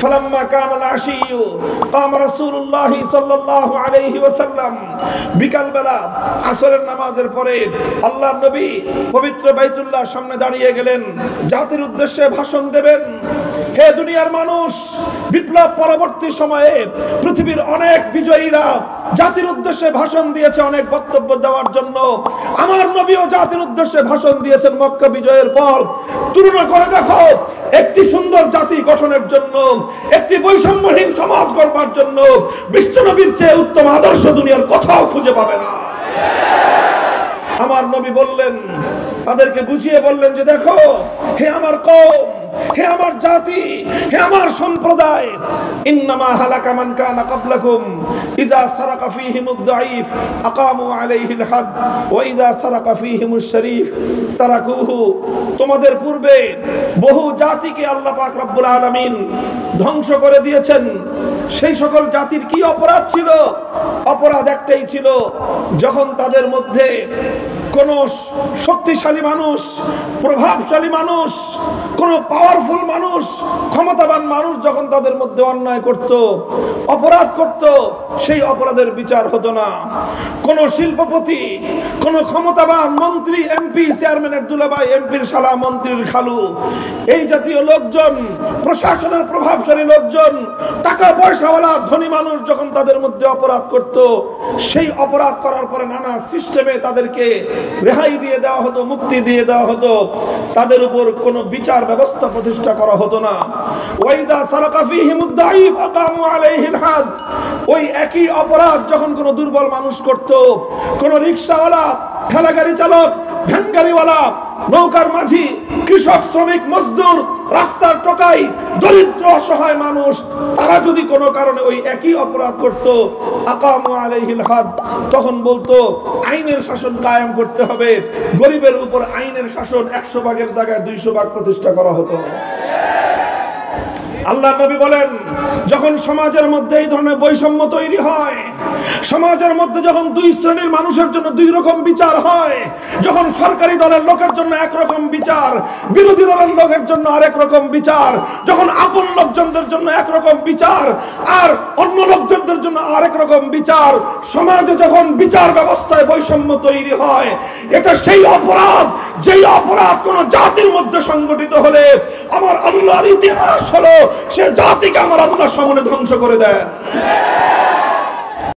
ফালাম্মা কানাল আশিয়্যু কাম রাসূলুল্লাহ সাল্লাল্লাহু আলাইহি ওয়াসাল্লাম, বিকালবেলা আসরের নামাজের পরে আল্লাহর নবী পবিত্র বাইতুল্লাহর সামনে দাঁড়িয়ে গেলেন, জাতির উদ্দেশ্যে ভাষণ দেবেন। হে দুনিয়ার মানুষ, বিপ্লব পরবর্তী সময়ে পৃথিবীর অনেক বিজয়ীরা জাতির উদ্দেশ্যে ভাষণ দিয়েছে অনেক বক্তব্য দেওয়ার জন্য। আমার নবীও জাতির উদ্দেশ্যে ভাষণ দিয়েছেন মক্কা বিজয়ের পর। তুলনা করে দেখো, একটি সুন্দর জাতি গঠনের জন্য, একটি বৈষম্যহীন সমাজ গড়বার জন্য বিশ্বনবীর চেয়ে উত্তম আদর্শ দুনিয়ার কোথাও খুঁজে পাবে না। আমার নবী বললেন, তাদেরকে বুঝিয়ে বললেন যে দেখো, হে আমার কওম, হে আমার জাতি, হে আমার সম্প্রদায়, ইন্নামা হালাকা মান কানা ক্বাবলাকুম ইযা সারাকা ফীহিমুদ দাঈফ আকামু আলাইহিল হাদ ওয়া ইযা সারাকা ফীহিমুশ শরীফ তারাকুহু। তোমাদের পূর্বে বহু জাতিকে আল্লাহ পাক রব্বুল আলামিন ধ্বংস করে দিয়েছেন। সেই সকল জাতির কি অপরাধ ছিল? অপরাধ একটাই ছিল, যখন তাদের মধ্যে কোন শক্তিশালী মানুষ, প্রভাবশালী মানুষ, কোন পাওয়ারফুল মানুষ, ক্ষমতাবান মানুষ যখন তাদের মধ্যে অন্যায় করত, অপরাধ করত, সেই অপরাধের বিচার হতো না। কোন শিল্পপতি, কোন ক্ষমতাবান মন্ত্রী, এমপি, চেয়ারম্যানের দুলাভাই, এমপির শালা, মন্ত্রীর খালু, এই জাতীয় লোকজন, প্রশাসনের প্রভাবশালী লোকজন, টাকা পয়সাওয়ালা ধনী মানুষ যখন তাদের মধ্যে অপরাধ করত, সেই অপরাধ করার পরে নানা সিস্টেমে তাদেরকে রেহাই দিয়ে দেওয়া হতো, মুক্তি দিয়ে দেওয়া হতো। তাদের উপর কোনো বিচার ব্যবস্থা প্রতিষ্ঠা করা হতো না। ওয়াইজা সারাকা ফীহিমুদ দাঈফ আকামু আলাইহিল হাদ, ওই একই অপরাধ যখন কোনো দুর্বল মানুষ করত, কোনো রিকশাওয়ালা, ঠেলাগাড়ি চালক, ভ্যান গাড়িওয়ালা, নৌকার মাঝি, কৃষক, শ্রমিক, মজদুর, রাস্তার টোকাই, দরিদ্র অসহায় মানুষ, তারা যদি কোনো কারণে ওই একই অপরাধ করত, আকামু আলাইহিল হাদ, তখন বলতো আইনের শাসন কায়েম করতে হবে। গরিবের উপর আইনের শাসন 100 ভাগের জায়গায় 200 ভাগ প্রতিষ্ঠা করা হতো। আল্লাহ নবী বলেন, যখন সমাজের মধ্যে এই ধরনের বৈষম্য তৈরি হয়, সমাজের মধ্যে যখন দুই শ্রেণীর মানুষের জন্য দুই রকম বিচার হয়, যখন সরকারি দলের লোকের জন্য একরকম বিচার, বিরোধী দলের লোকের জন্য আরেক রকম বিচার, যখন আপন লোকজনদের জন্য একরকম বিচার আর অন্য লোকজনদের জন্য আরেক রকম বিচার, সমাজে যখন বিচার ব্যবস্থায় বৈষম্য তৈরি হয়, এটা সেই অপরাধ, যেই অপরাধ কোন জাতির মধ্যে সংগঠিত হলে আমার আল্লাহর ইতিহাস হলো সে জাতিকে আমার আল্লাহ সামনে ধ্বংস করে দেন।